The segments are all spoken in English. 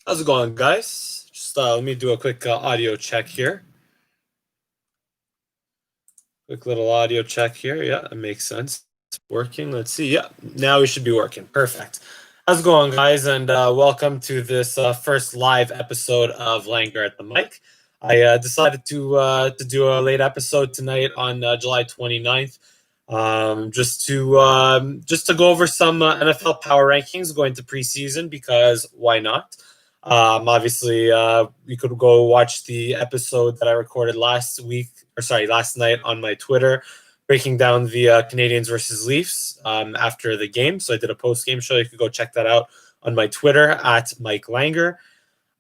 How's it going, guys? Just let me do a quick audio check here. Quick little audio check here. Yeah, that makes sense. It's working. Let's see. Yeah, now we should be working. Perfect. How's it going, guys? And welcome to this first live episode of Langerr at the mic. I decided to do a late episode tonight on July 29th. Just to go over some NFL power rankings going to preseason, because why not? Obviously, you could go watch the episode that I recorded last night on my Twitter, breaking down the Canadians versus Leafs after the game. So I did a post-game show. You could go check that out on my Twitter at Mike Langerr.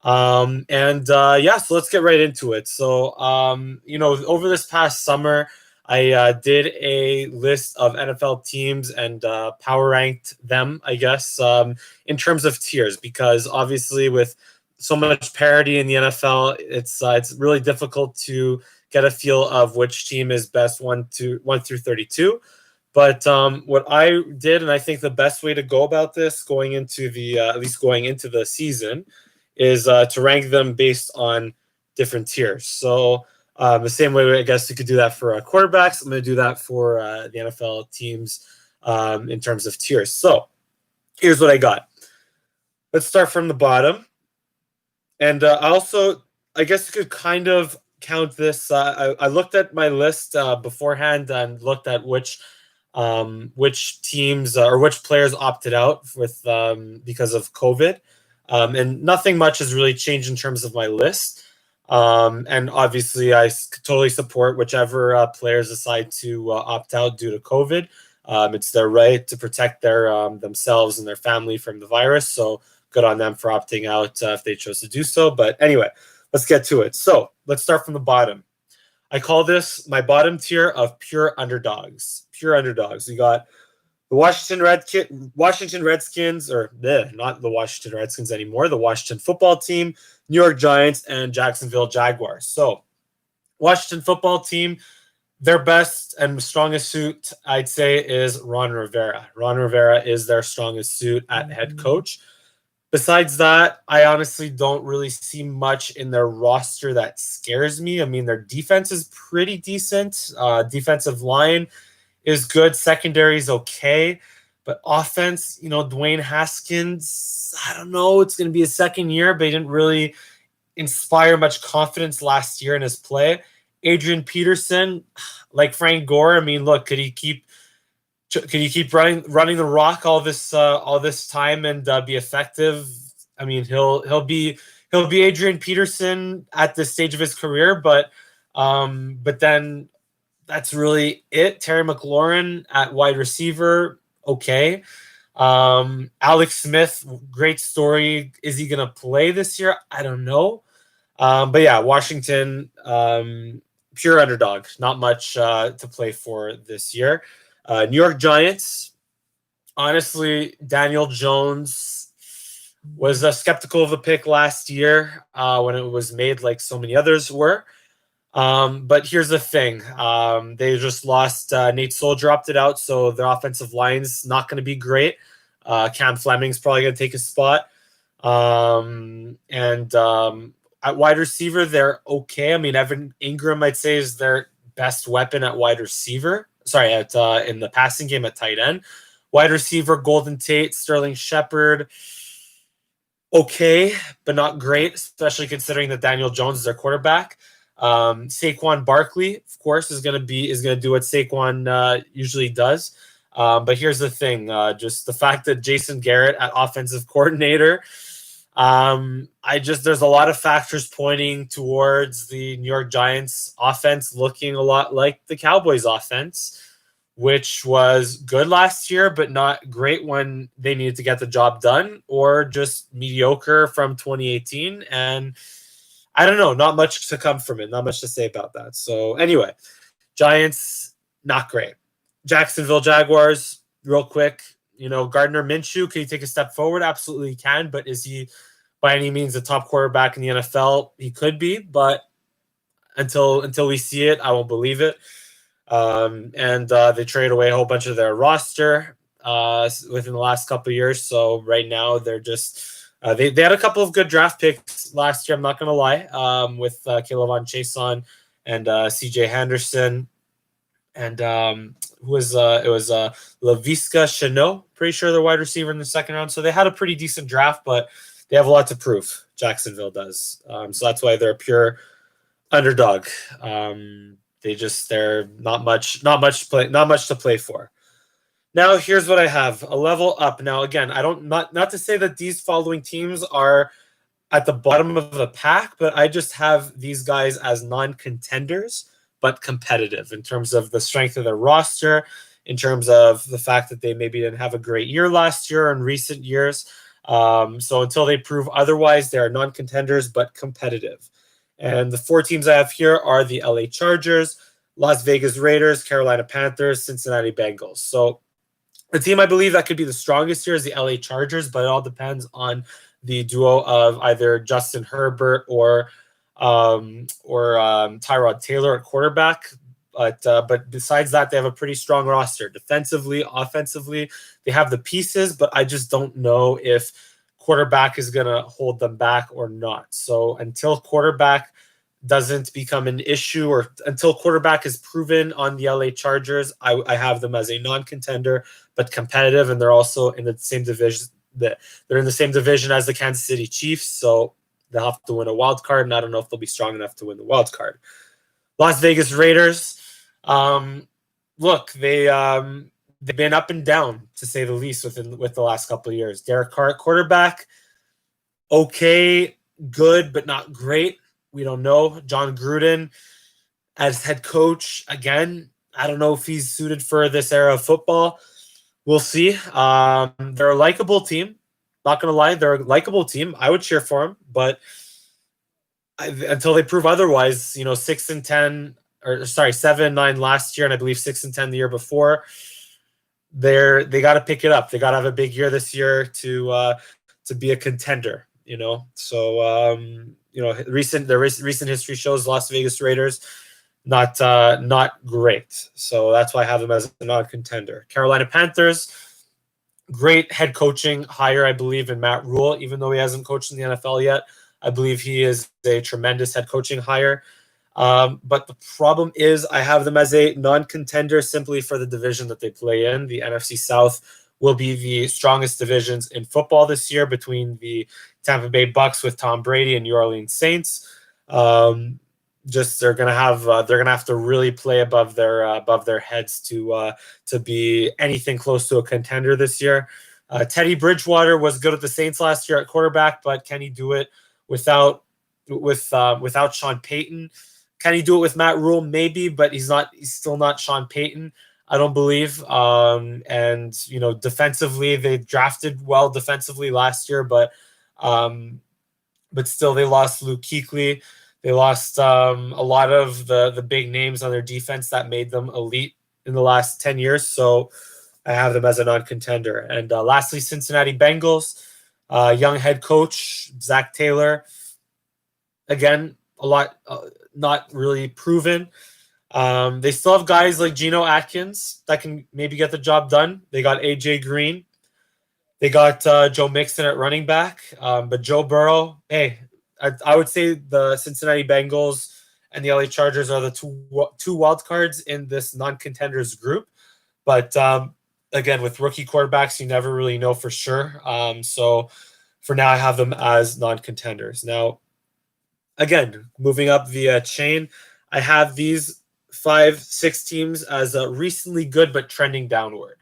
So let's get right into it. So, over this past summer, I did a list of NFL teams and power ranked them, I guess, in terms of tiers, because obviously with so much parity in the NFL, it's really difficult to get a feel of which team is best 1 through 32. But what I did, and I think the best way to go about this, going into the season, is to rank them based on different tiers. So the same way, I guess you could do that for quarterbacks. I'm going to do that for the NFL teams in terms of tiers. So here's what I got. Let's start from the bottom. And I guess you could kind of count this. I looked at my list beforehand and looked at which teams or which players opted out because of COVID. And nothing much has really changed in terms of my list. And obviously, I totally support whichever players decide to opt out due to COVID. It's their right to protect themselves and their family from the virus. So good on them for opting out if they chose to do so. But anyway, let's get to it. So let's start from the bottom. I call this my bottom tier of pure underdogs. Pure underdogs. You got the Washington Redskins, or not the Washington Redskins anymore, the Washington football team, New York Giants, and Jacksonville Jaguars. So, Washington football team, their best and strongest suit, I'd say, is Ron Rivera. Ron Rivera is their strongest suit at head coach. Besides that, I honestly don't really see much in their roster that scares me. I mean, their defense is pretty decent. Defensive line is good. Secondary is okay. But offense, Dwayne Haskins, I don't know. It's going to be his second year, but he didn't really inspire much confidence last year in his play. Adrian Peterson, like Frank Gore, I mean, look, could he keep running the rock all this time and be effective? I mean, he'll be Adrian Peterson at this stage of his career, but then that's really it. Terry McLaurin at wide receiver, okay. Alex Smith, great story. Is he going to play this year? I don't know. But yeah, Washington, pure underdog. Not much to play for this year. New York Giants, honestly, Daniel Jones was skeptical of the pick last year when it was made, like so many others were. But here's the thing. They just lost Nate Soldier, opted out, so their offensive line's not going to be great. Cam Fleming's probably going to take a spot. At wide receiver, they're okay. I mean, Evan Ingram, I'd say, is their best weapon at wide receiver. Sorry, in the passing game at tight end. Wide receiver, Golden Tate, Sterling Shepard, okay, but not great, especially considering that Daniel Jones is their quarterback. Saquon Barkley, of course, is going to do what Saquon usually does. But here's the thing: just the fact that Jason Garrett at offensive coordinator. There's a lot of factors pointing towards the New York Giants offense looking a lot like the Cowboys offense, which was good last year, but not great when they needed to get the job done, or just mediocre from 2018. And I don't know, not much to come from it, not much to say about that. So anyway, Giants, not great. Jacksonville Jaguars, real quick, Gardner Minshew, can he take a step forward? Absolutely can, but is he by any means a top quarterback in the NFL? He could be, but until we see it, I won't believe it. They traded away a whole bunch of their roster within the last couple of years. So right now they're just They had a couple of good draft picks last year. I'm not going to lie, with Kayvon Chason and C.J. Henderson, and who was it was Laviska Shenault. Pretty sure they're wide receiver in the second round. So they had a pretty decent draft, but they have a lot to prove. Jacksonville does, so that's why they're a pure underdog. They're not much to play for. Now here's what I have: a level up. Now again, I don't not to say that these following teams are at the bottom of the pack, but I just have these guys as non-contenders but competitive in terms of the strength of their roster, in terms of the fact that they maybe didn't have a great year last year in recent years. So until they prove otherwise, they are non-contenders but competitive. And the 4 teams I have here are the LA Chargers, Las Vegas Raiders, Carolina Panthers, Cincinnati Bengals. So the team I believe that could be the strongest here is the LA Chargers, but it all depends on the duo of either Justin Herbert or Tyrod Taylor at quarterback. But besides that, they have a pretty strong roster. Defensively, offensively, they have the pieces, but I just don't know if quarterback is going to hold them back or not. So until quarterback doesn't become an issue, or until quarterback is proven on the LA Chargers, I have them as a non-contender but competitive, and they're also in the same division. They're in the same division as the Kansas City Chiefs, so they'll have to win a wild card, and I don't know if they'll be strong enough to win the wild card. Las Vegas Raiders, look, they've been up and down, to say the least, with the last couple of years. Derek Carr at quarterback, okay, good, but not great. We don't know. John Gruden as head coach, again, I don't know if he's suited for this era of football. We'll see. They're a likable team. Not going to lie, they're a likable team. I would cheer for them, but until they prove otherwise, 6-10, or sorry, 7-9 last year, and I believe 6-10 the year before. They got to pick it up. They got to have a big year this year to be a contender. So recent history shows Las Vegas Raiders not great. So that's why I have them as a non-contender. Carolina Panthers, great head coaching hire, I believe, in Matt Rule, even though he hasn't coached in the NFL yet. I believe he is a tremendous head coaching hire. But the problem is I have them as a non-contender simply for the division that they play in. The NFC South will be the strongest divisions in football this year, between the Tampa Bay Bucks with Tom Brady and New Orleans Saints. They're gonna have to really play above their heads to be anything close to a contender this year. Teddy Bridgewater was good at the Saints last year at quarterback, but can he do it without Sean Payton? Can he do it with Matt Rule? Maybe, but he's still not Sean Payton, I don't believe. And defensively, they drafted well defensively last year, but still they lost Luke Kuechly. They lost a lot of the big names on their defense that made them elite in the last 10 years. So I have them as a non-contender. And lastly, Cincinnati Bengals, young head coach, Zach Taylor. Again, a lot not really proven. They still have guys like Geno Atkins that can maybe get the job done. They got AJ Green. They got Joe Mixon at running back. But Joe Burrow, hey, I would say the Cincinnati Bengals and the LA Chargers are the two wild cards in this non-contenders group. But again, with rookie quarterbacks, you never really know for sure. So for now, I have them as non-contenders. Now, again, moving up the chain, I have these 5-6 teams as recently good but trending downward.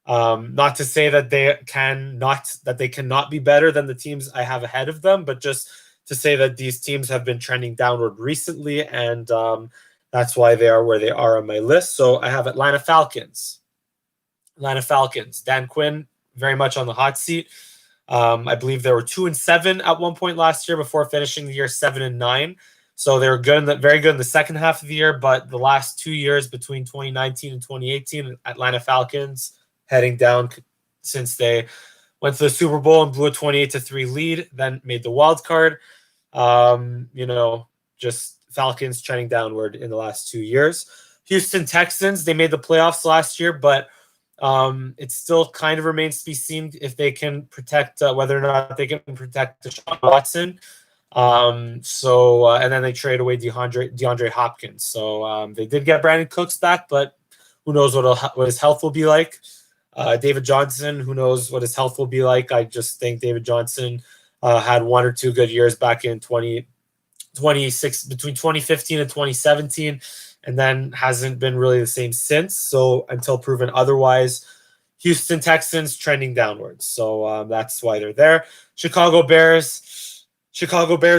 Not to say that they cannot be better than the teams I have ahead of them, but just to say that these teams have been trending downward recently, and that's why they are where they are on my list. So I have Atlanta Falcons. Dan Quinn, very much on the hot seat. I believe they were 2-7 at one point last year before finishing the year 7-9. So they were very good in the second half of the year, but the last 2 years between 2019 and 2018, Atlanta Falcons heading down since they went to the Super Bowl and blew a 28-3 lead, then made the wild card. Just Falcons trending downward in the last 2 years. Houston Texans, they made the playoffs last year, but It still kind of remains to be seen if they can protect whether or not they can protect Deshaun Watson. And then they trade away DeAndre Hopkins. So they did get Brandon Cooks back, but who knows what his health will be like. David Johnson, who knows what his health will be like. I just think David Johnson had 1 or 2 good years back in 26 between 2015 and 2017, and then hasn't been really the same since. So until proven otherwise, Houston Texans trending downwards. So that's why they're there. Chicago Bears,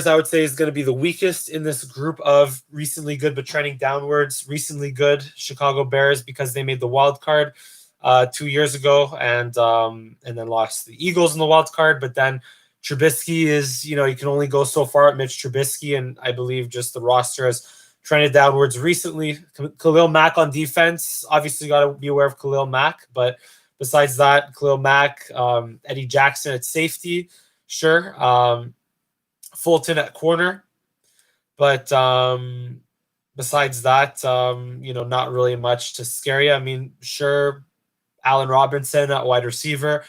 I would say, is going to be the weakest in this group of recently good but trending downwards. Recently good Chicago Bears because they made the wild card 2 years ago and then lost the Eagles in the wild card. But then Trubisky is, you can only go so far at Mitch Trubisky, and I believe just the roster has trended downwards recently. Khalil Mack on defense, obviously got to be aware of Khalil Mack, but besides that, Khalil Mack, Eddie Jackson at safety, sure. Fulton at corner, but besides that, not really much to scare you. I mean, sure, Allen Robinson at wide receiver,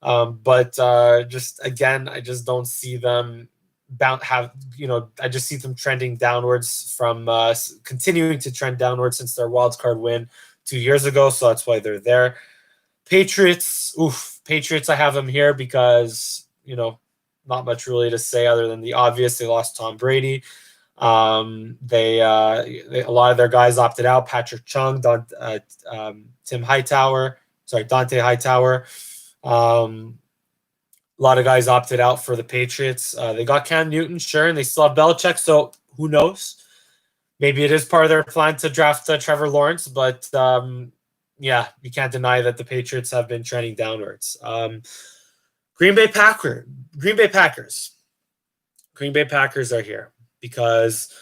but just again, I just don't see them I just see them trending downwards from continuing to trend downwards since their wild card win 2 years ago. So that's why they're there. Patriots, I have them here because not much really to say other than the obvious. They lost Tom Brady. A lot of their guys opted out. Patrick Chung, Dante Hightower. A lot of guys opted out for the Patriots. They got Cam Newton, sure, and they still have Belichick. So who knows? Maybe it is part of their plan to draft Trevor Lawrence, but you can't deny that the Patriots have been trending downwards. Green Bay Packers are here because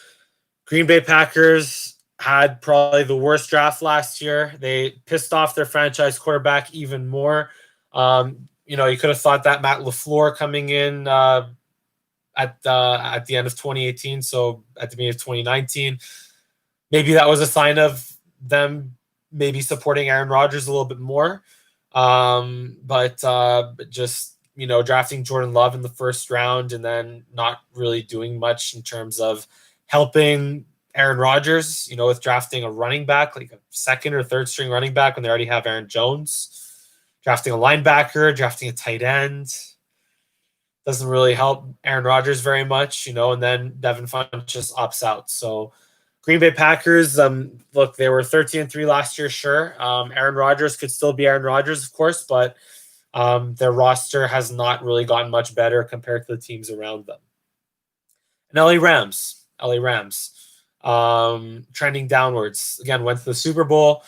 Green Bay Packers had probably the worst draft last year. They pissed off their franchise quarterback even more. You could have thought that Matt LaFleur coming in at the end of 2018, so at the beginning of 2019, maybe that was a sign of them maybe supporting Aaron Rodgers a little bit more. But just drafting Jordan Love in the first round and then not really doing much in terms of helping Aaron Rodgers, with drafting a running back, like a second or third string running back when they already have Aaron Jones, drafting a linebacker, drafting a tight end. Doesn't really help Aaron Rodgers very much, and then Devin Funchess opts out. So Green Bay Packers, look, they were 13-3 last year, sure. Aaron Rodgers could still be Aaron Rodgers, of course, but their roster has not really gotten much better compared to the teams around them. And LA Rams, trending downwards. Again, went to the Super Bowl,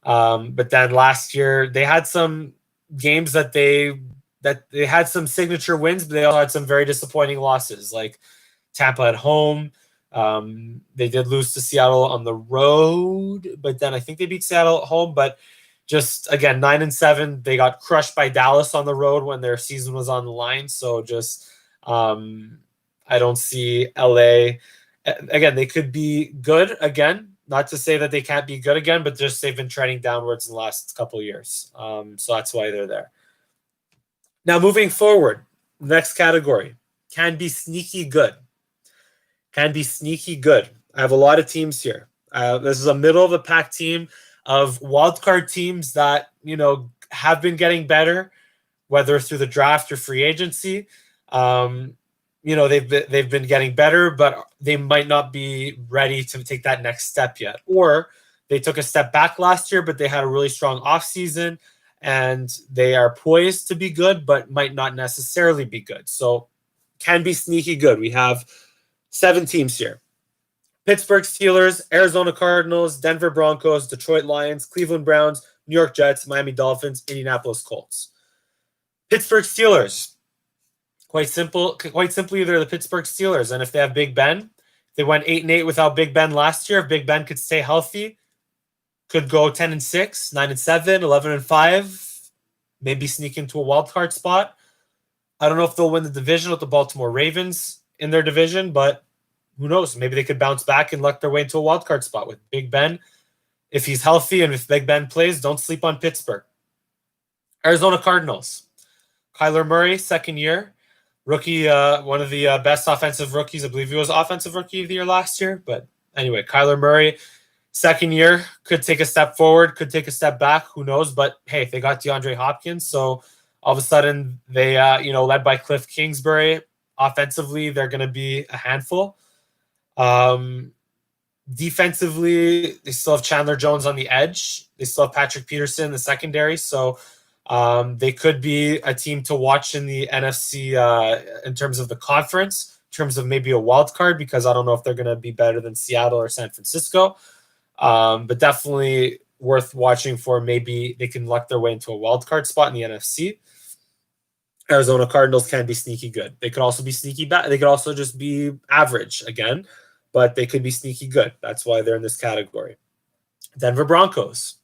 but then last year they had some games that they had some signature wins, but they also had some very disappointing losses, like Tampa at home. They did lose to Seattle on the road, but then I think they beat Seattle at home. But just again, 9-7, they got crushed by Dallas on the road when their season was on the line. So just I don't see LA. Again, they could be good again. Not to say that they can't be good again, but just they've been trending downwards in the last couple of years. So that's why they're there. Now, moving forward, next category, can be sneaky good. I have a lot of teams here. This is a middle of the pack team of wildcard teams that, have been getting better, whether through the draft or free agency. They've been getting better, but they might not be ready to take that next step yet. Or they took a step back last year, but they had a really strong offseason and they are poised to be good, but might not necessarily be good. So can be sneaky good. We have 7 teams here: Pittsburgh Steelers, Arizona Cardinals, Denver Broncos, Detroit Lions, Cleveland Browns, New York Jets, Miami Dolphins, Indianapolis Colts. Pittsburgh Steelers. Quite simply, they're the Pittsburgh Steelers. And if they have Big Ben, they went 8-8 without Big Ben last year. If Big Ben could stay healthy, could go 10-6, 9-7, 11-5, maybe sneak into a wild card spot. I don't know if they'll win the division with the Baltimore Ravens in their division, but who knows? Maybe they could bounce back and luck their way into a wild card spot with Big Ben. If he's healthy and if Big Ben plays, don't sleep on Pittsburgh. Arizona Cardinals. Kyler Murray, second year. Rookie, one of the best offensive rookies. I believe he was offensive rookie of the year last year. But anyway, Kyler Murray, second year, could take a step forward, could take a step back. Who knows? But hey, they got DeAndre Hopkins. So all of a sudden, they, led by Cliff Kingsbury, offensively, they're going to be a handful. Defensively, they still have Chandler Jones on the edge. They still have Patrick Peterson in the secondary. So they could be a team to watch in the NFC in terms of the conference, in terms of maybe a wild card, because I don't know if they're going to be better than Seattle or San Francisco. But definitely worth watching for. Maybe they can luck their way into a wild card spot in the NFC. Arizona Cardinals can be sneaky good. They could also be sneaky bad. They could also just be average again, but they could be sneaky good. That's why they're in this category. Denver Broncos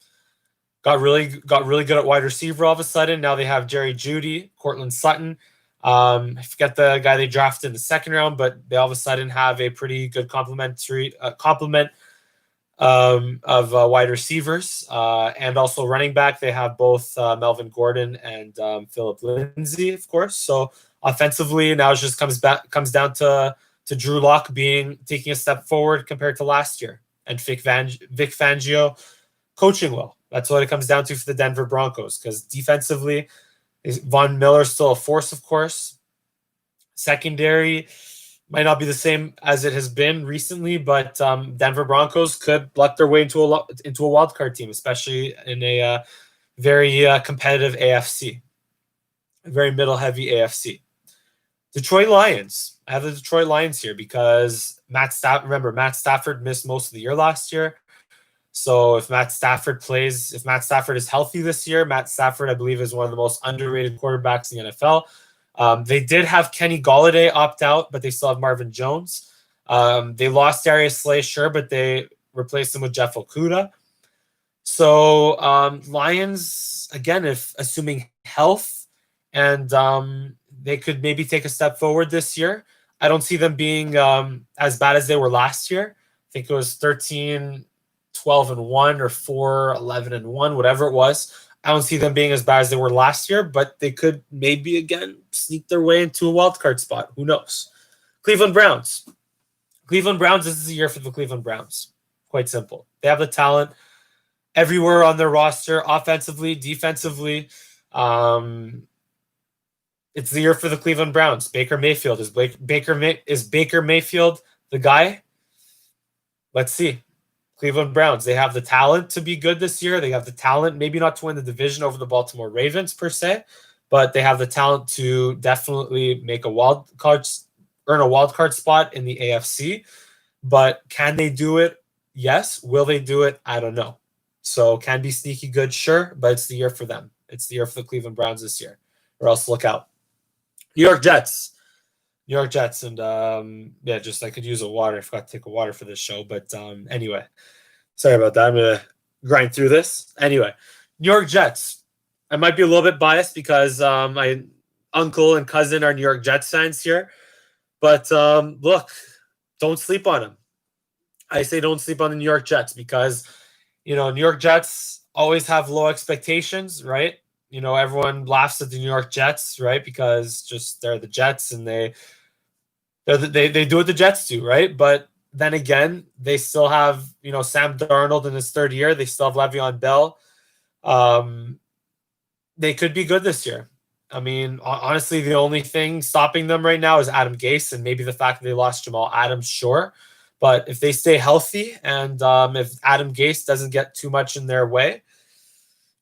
got really good at wide receiver all of a sudden. Now they have Jerry Jeudy, Cortland Sutton. I forget the guy they drafted in the second round, but they all of a sudden have a pretty good complement of wide receivers and also running back. They have both Melvin Gordon and Philip Lindsay, of course. So offensively, now it just comes down to Drew Lock taking a step forward compared to last year, and Vic Fangio coaching well. That's what it comes down to for the Denver Broncos, because defensively, Von Miller's still a force, of course. Secondary might not be the same as it has been recently, but Denver Broncos could luck their way into a wildcard team, especially in a very competitive AFC, a very middle-heavy AFC. Detroit Lions. I have the Detroit Lions here because Matt Stafford missed most of the year last year. So if Matt Stafford is healthy this year, Matt Stafford, I believe, is one of the most underrated quarterbacks in the NFL. They did have Kenny Golladay opt out, but they still have Marvin Jones. They lost Darius Slay, sure, but they replaced him with Jeff Okudah. So Lions, again, if assuming health, and they could maybe take a step forward this year. I don't see them being as bad as they were last year. I think it was 13-12-1 or 4-11-1, whatever it was. I don't see them being as bad as they were last year, but they could maybe, again, sneak their way into a wildcard spot. Who knows? Cleveland Browns. This is the year for the Cleveland Browns. Quite simple. They have the talent everywhere on their roster, offensively, defensively. It's the year for the Cleveland Browns. Baker Mayfield. Is Baker Mayfield the guy? Let's see. Cleveland Browns. They have the talent to be good this year. They have the talent, maybe not to win the division over the Baltimore Ravens per se, but they have the talent to definitely make earn a wild card spot in the AFC. But can they do it? Yes. Will they do it? I don't know. So can be sneaky good, sure, but it's the year for them. It's the year for the Cleveland Browns this year, or else look out. New York Jets, and I could use a water. I forgot to take a water for this show, but anyway, sorry about that. I'm gonna grind through this. Anyway, New York Jets. I might be a little bit biased because my uncle and cousin are New York Jets fans here, but look, don't sleep on them. I say don't sleep on the New York Jets because New York Jets always have low expectations, right? Everyone laughs at the New York Jets, right? Because just they're the Jets and they do what the Jets do, right? But then again, they still have, Sam Darnold in his third year. They still have Le'Veon Bell. They could be good this year. I mean, honestly, the only thing stopping them right now is Adam Gase and maybe the fact that they lost Jamal Adams, sure. But if they stay healthy and if Adam Gase doesn't get too much in their way,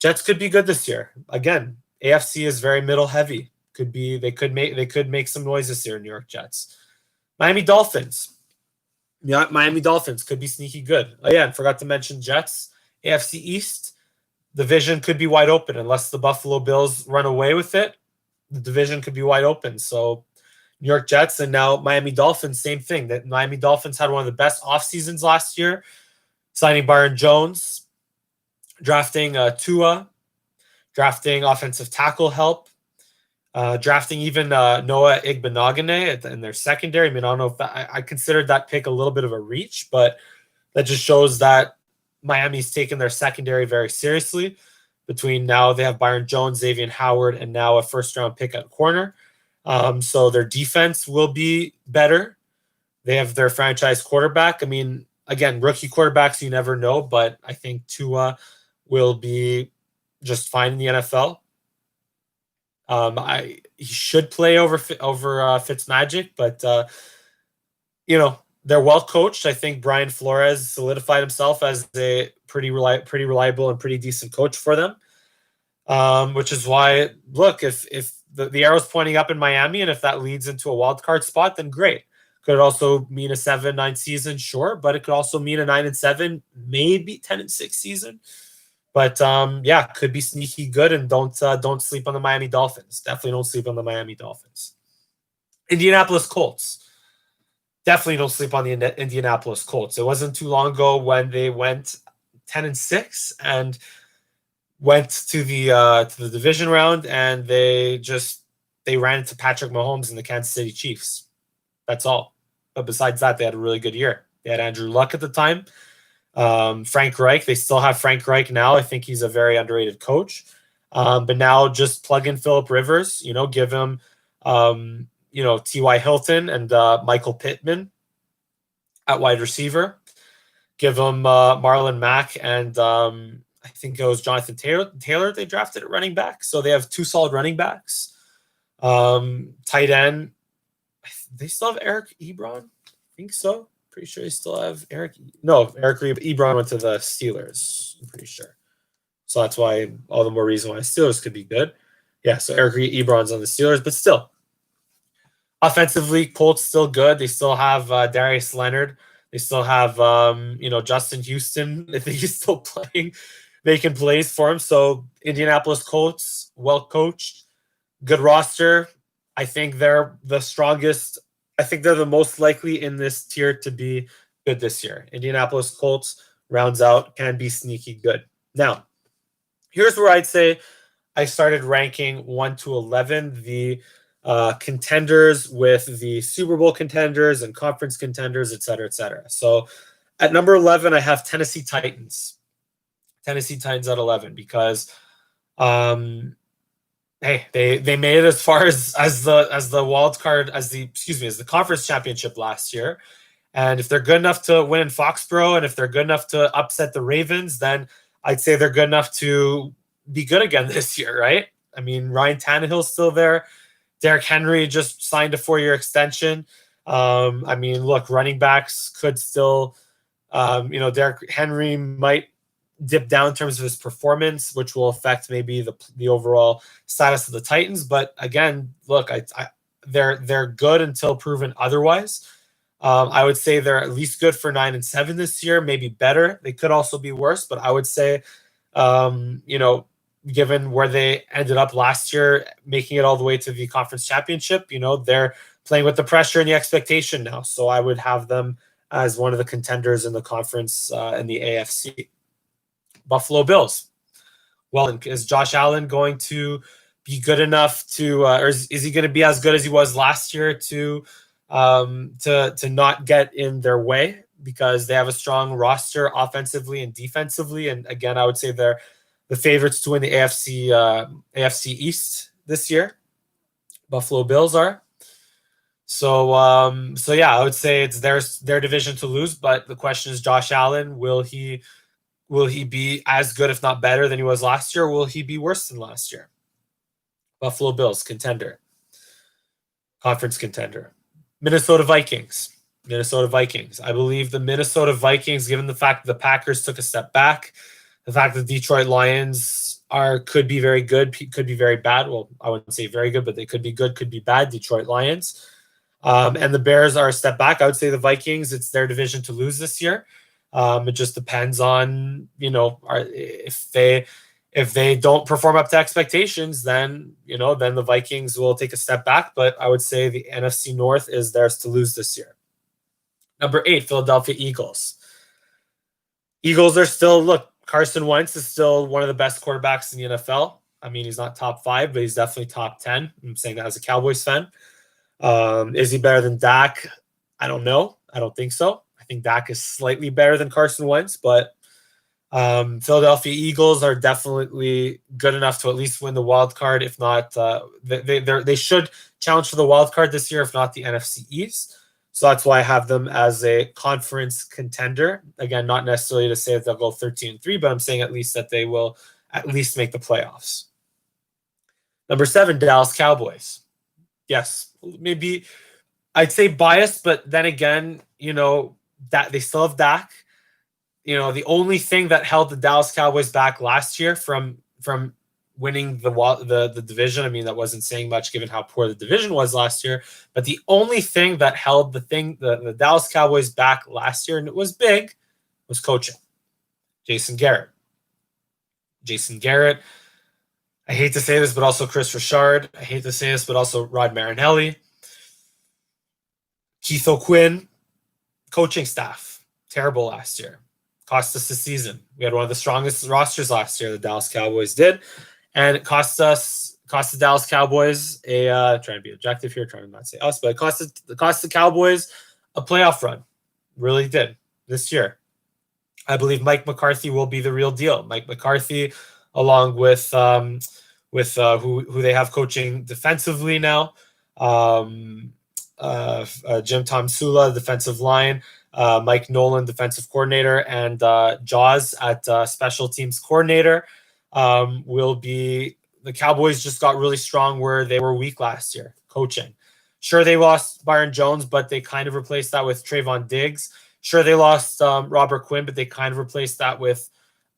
Jets could be good this year. Again, AFC is very middle heavy. They could make some noise this year, New York Jets. Miami Dolphins. Yeah, Miami Dolphins could be sneaky good. Oh yeah, and forgot to mention Jets. AFC East, the division could be wide open unless the Buffalo Bills run away with it. The division could be wide open. So New York Jets and now Miami Dolphins, same thing. That Miami Dolphins had one of the best off seasons last year, signing Byron Jones, drafting Tua, drafting offensive tackle help, drafting even Noah Igbenogany in their secondary. I mean, I don't know if I considered that pick a little bit of a reach, but that just shows that Miami's taken their secondary very seriously. between now they have Byron Jones, Xavier Howard, and now a first-round pick at corner. So their defense will be better. They have their franchise quarterback. I mean, again, rookie quarterbacks, you never know, but I think Tua will be just fine in the NFL. He should play over Fitzmagic, but they're well coached. I think Brian Flores solidified himself as a pretty reliable and pretty decent coach for them. Which is why, look, if the arrow's pointing up in Miami, and if that leads into a wild card spot, then great. Could also mean a 7-9 season, sure, but it could also mean a 9-7, maybe 10-6 season. But could be sneaky good, and don't sleep on the Miami Dolphins. Definitely don't sleep on the Miami Dolphins. Indianapolis Colts. Definitely don't sleep on the Indianapolis Colts. It wasn't too long ago when they went 10-6 and went to the division round, and they ran into Patrick Mahomes and the Kansas City Chiefs. That's all. But besides that, they had a really good year. They had Andrew Luck at the time. Frank Reich. They still have Frank Reich now. I think he's a very underrated coach. But now just plug in Phillip Rivers, give him, T.Y. Hilton and Michael Pittman at wide receiver. Give him Marlon Mack and I think it was Jonathan Taylor they drafted at running back. So they have two solid running backs. Tight end. They still have Eric Ebron? I think so. Pretty sure they still have Eric. No, Eric Ebron went to the Steelers. I'm pretty sure. So that's why all the more reason why Steelers could be good. Yeah, so Eric Ebron's on the Steelers, but still. Offensively, Colts still good. They still have Darius Leonard. They still have Justin Houston. I think he's still playing, making plays for him. So Indianapolis Colts, well coached, good roster. I think they're the strongest. I think they're the most likely in this tier to be good this year. Indianapolis Colts rounds out, can be sneaky good. Now, here's where I'd say I started ranking 1 to 11, the contenders with the Super Bowl contenders and conference contenders, et cetera, et cetera. So at number 11, I have Tennessee Titans. Tennessee Titans at 11 because hey, they made it as far as the wild card, as the conference championship last year. And if they're good enough to win in Foxborough, and if they're good enough to upset the Ravens, then I'd say they're good enough to be good again this year, right? I mean, Ryan Tannehill's still there. Derrick Henry just signed a 4-year extension. I mean, look, running backs could still, Derrick Henry might dip down in terms of his performance, which will affect maybe the overall status of the Titans. But again, look, they're good until proven otherwise. I would say they're at least good for 9-7 this year, maybe better. They could also be worse, but I would say, given where they ended up last year, making it all the way to the conference championship, they're playing with the pressure and the expectation now. So I would have them as one of the contenders in the conference in the AFC. Buffalo Bills. Well, is Josh Allen going to be good enough to, or is he going to be as good as he was last year to not get in their way? Because they have a strong roster offensively and defensively. And again, I would say they're the favorites to win the AFC East this year. Buffalo Bills are. So yeah, I would say it's their division to lose. But the question is, Josh Allen, will he be as good, if not better, than he was last year? Or will he be worse than last year? Buffalo Bills, contender. Conference contender. Minnesota Vikings. I believe the Minnesota Vikings, given the fact that the Packers took a step back, the fact that the Detroit Lions could be very good, could be very bad. Well, I wouldn't say very good, but they could be good, could be bad. Detroit Lions. And the Bears are a step back. I would say the Vikings, it's their division to lose this year. It just depends on, if they don't perform up to expectations, then the Vikings will take a step back. But I would say the NFC North is theirs to lose this year. Number 8, Philadelphia Eagles. Eagles are still, Carson Wentz is still one of the best quarterbacks in the NFL. I mean, he's not top 5, but he's definitely top 10. I'm saying that as a Cowboys fan. Is he better than Dak? I don't know. I don't think so. I think Dak is slightly better than Carson Wentz, but Philadelphia Eagles are definitely good enough to at least win the wild card. If not, they should challenge for the wild card this year, if not the NFC East. So that's why I have them as a conference contender. Again, not necessarily to say that they'll go 13-3, but I'm saying at least that they will at least make the playoffs. Number 7, Dallas Cowboys. Yes, maybe I'd say biased, but then again, that they still have Dak. The only thing that held the Dallas Cowboys back last year from winning the division, I mean, that wasn't saying much given how poor the division was last year, but the only thing that held the Dallas Cowboys back last year, and it was big, was coaching. Jason Garrett. I hate to say this, but also Chris Richard. I hate to say this, but also Rod Marinelli. Keith O'Quinn. Coaching staff. Terrible last year. Cost us the season. We had one of the strongest rosters last year, the Dallas Cowboys did. And it cost the Dallas Cowboys trying to be objective here, trying to not say us, but it cost the Cowboys a playoff run. Really did this year. I believe Mike McCarthy will be the real deal. Mike McCarthy, along with who they have coaching defensively now, Jim Tom Sula, defensive line, Mike Nolan, defensive coordinator, and Jaws at special teams coordinator. Will be the Cowboys just got really strong where they were weak last year, coaching. Sure, they lost Byron Jones, but they kind of replaced that with Trayvon Diggs. Sure, they lost Robert Quinn, but they kind of replaced that with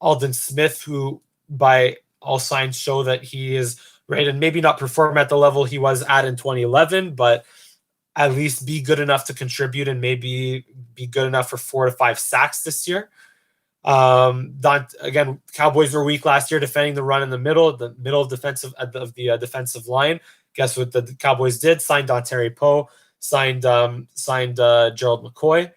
Aldon Smith, who by all signs show that he is ready and maybe not perform at the level he was at in 2011, but at least be good enough to contribute and maybe be good enough for 4 to 5 sacks this year. Again, Cowboys were weak last year defending the run in the middle of the defensive line. Guess what the Cowboys did? Signed Dontari Poe, signed Gerald McCoy.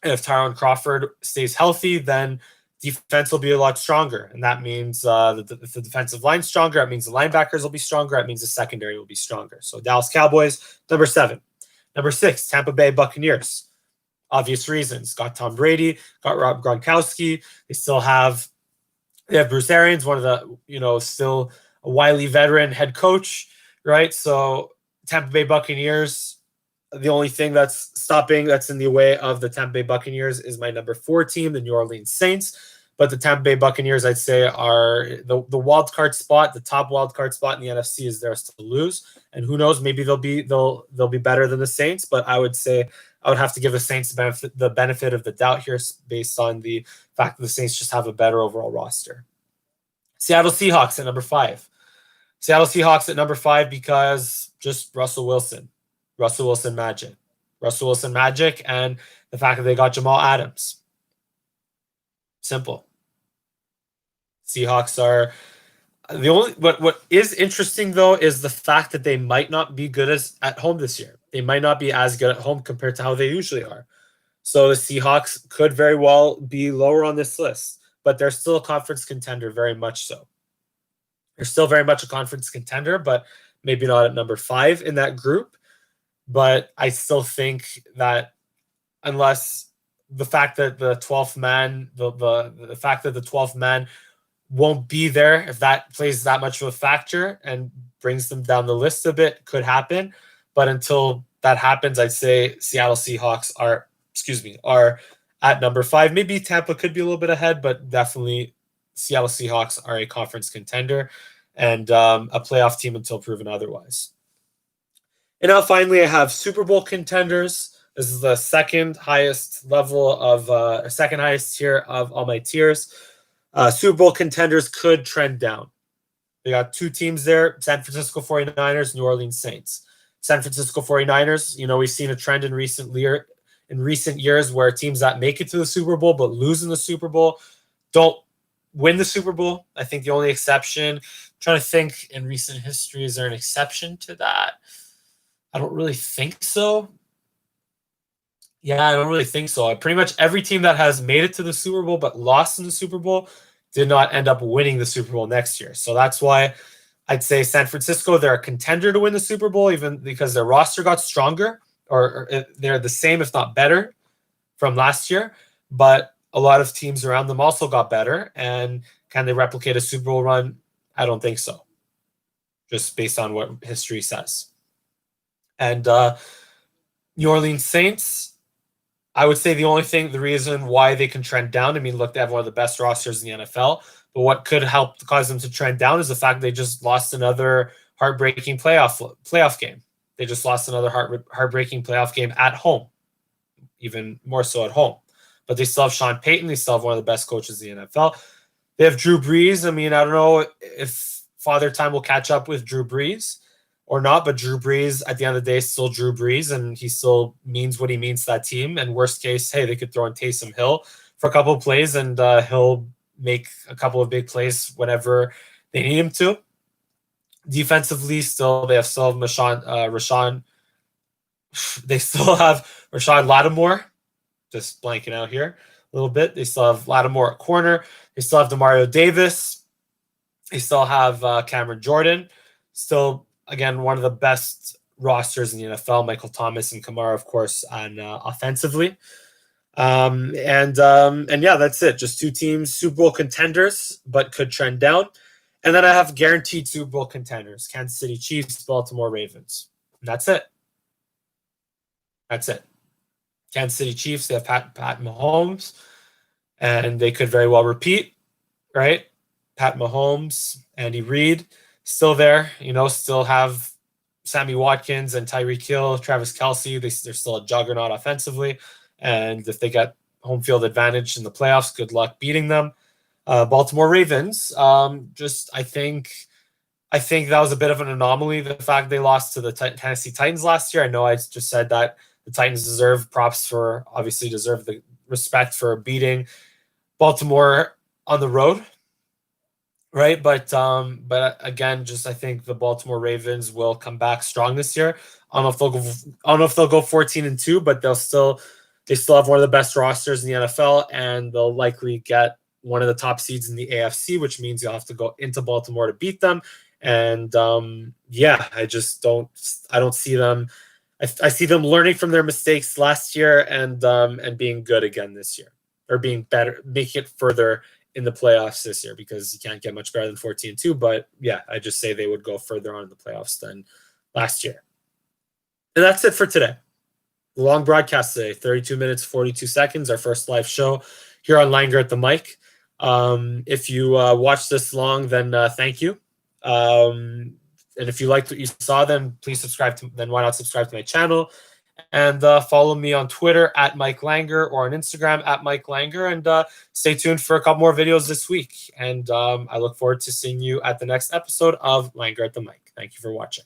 And if Tyron Crawford stays healthy, then defense will be a lot stronger. And that means if the defensive line's stronger, that means the linebackers will be stronger. That means the secondary will be stronger. So Dallas Cowboys, number 7. Number 6, Tampa Bay Buccaneers. Obvious reasons. Got Tom Brady, got Rob Gronkowski. They have Bruce Arians, one of the, still a wily veteran head coach, right? So Tampa Bay Buccaneers, the only thing that's in the way of the Tampa Bay Buccaneers is my number 4 team, the New Orleans Saints. But the Tampa Bay Buccaneers, I'd say, are the wild card spot, the top wild card spot in the NFC is theirs to lose. And who knows, maybe they'll be better than the Saints. But I would say I would have to give the Saints the benefit of the doubt here based on the fact that the Saints just have a better overall roster. Seattle Seahawks at number 5. Seattle Seahawks at number 5 because just Russell Wilson magic. Russell Wilson magic and the fact that they got Jamal Adams. Simple. Seahawks are the only. What is interesting though is the fact that they might not be good at home this year. They might not be as good at home compared to how they usually are. So the Seahawks could very well be lower on this list, but they're still a conference contender, very much so. They're still very much a conference contender, but maybe not at number 5 in that group. But I still think that unless the fact that the 12th man, the fact that the 12th man won't be there, if that plays that much of a factor and brings them down the list a bit, could happen. But until that happens, I'd say Seattle Seahawks are at number 5. Maybe Tampa could be a little bit ahead, but definitely Seattle Seahawks are a conference contender and a playoff team until proven otherwise. And now finally, I have Super Bowl contenders. This is the second highest tier of all my tiers. Super Bowl contenders could trend down. They got 2 teams there, San Francisco 49ers, New Orleans Saints. San Francisco 49ers, we've seen a trend in recent years where teams that make it to the Super Bowl but lose in the Super Bowl don't win the Super Bowl. I think the only exception, I'm trying to think in recent history, is there an exception to that? I don't really think so. Yeah, I don't really think so. Pretty much every team that has made it to the Super Bowl but lost in the Super Bowl did not end up winning the Super Bowl next year. So that's why I'd say San Francisco, they're a contender to win the Super Bowl, even because their roster got stronger, or they're the same, if not better, from last year. But a lot of teams around them also got better. And can they replicate a Super Bowl run? I don't think so, just based on what history says. And New Orleans Saints, I would say the reason why they can trend down, I mean, look, they have one of the best rosters in the NFL, but what could help cause them to trend down is the fact they just lost another heartbreaking playoff game. They just lost another heartbreaking playoff game at home, even more so at home. But they still have Sean Payton. They still have one of the best coaches in the NFL. They have Drew Brees. I mean, I don't know if Father Time will catch up with Drew Brees or not, but Drew Brees, at the end of the day, is still Drew Brees, and he still means what he means to that team. And worst case, hey, they could throw in Taysom Hill for a couple of plays, and he'll make a couple of big plays whenever they need him to. Defensively, still they still have Rashawn. They still have Rashad Lattimore. Just blanking out here a little bit. They still have Lattimore at corner. They still have Demario Davis. They still have Cameron Jordan. Still, again, one of the best rosters in the NFL. Michael Thomas and Kamara, of course, on offensively. And yeah, that's it. Just two teams, Super Bowl contenders, but could trend down. And then I have guaranteed Super Bowl contenders: Kansas City Chiefs, Baltimore Ravens. And that's it. That's it. Kansas City Chiefs, they have Pat Mahomes, and they could very well repeat, right? Pat Mahomes, Andy Reid, still there, still have Sammy Watkins and Tyreek Hill, Travis Kelce. They're still a juggernaut offensively. And if they get home field advantage in the playoffs, good luck beating them. Baltimore Ravens, I think that was a bit of an anomaly, the fact they lost to the Tennessee Titans last year. I know I just said that the Titans deserve the respect for beating Baltimore on the road, right? But again, I think the Baltimore Ravens will come back strong this year. I don't know if they'll go 14-2, but they still have one of the best rosters in the NFL, and they'll likely get one of the top seeds in the AFC, which means you'll have to go into Baltimore to beat them. And I don't see them. I see them learning from their mistakes last year and being good again this year, or being better, making it further in the playoffs this year, because you can't get much better than 14-2. But yeah, I just say they would go further on in the playoffs than last year. And that's it for today. The long broadcast today, 32 minutes, 42 seconds, our first live show here on Langerr at the mic. If you watched this long, then thank you. And if you liked what you saw, then please subscribe then why not subscribe to my channel, and follow me on Twitter at Mike Langerr, or on Instagram at Mike Langerr, and stay tuned for a couple more videos this week. And I look forward to seeing you at the next episode of Langerr at the mic. Thank you for watching.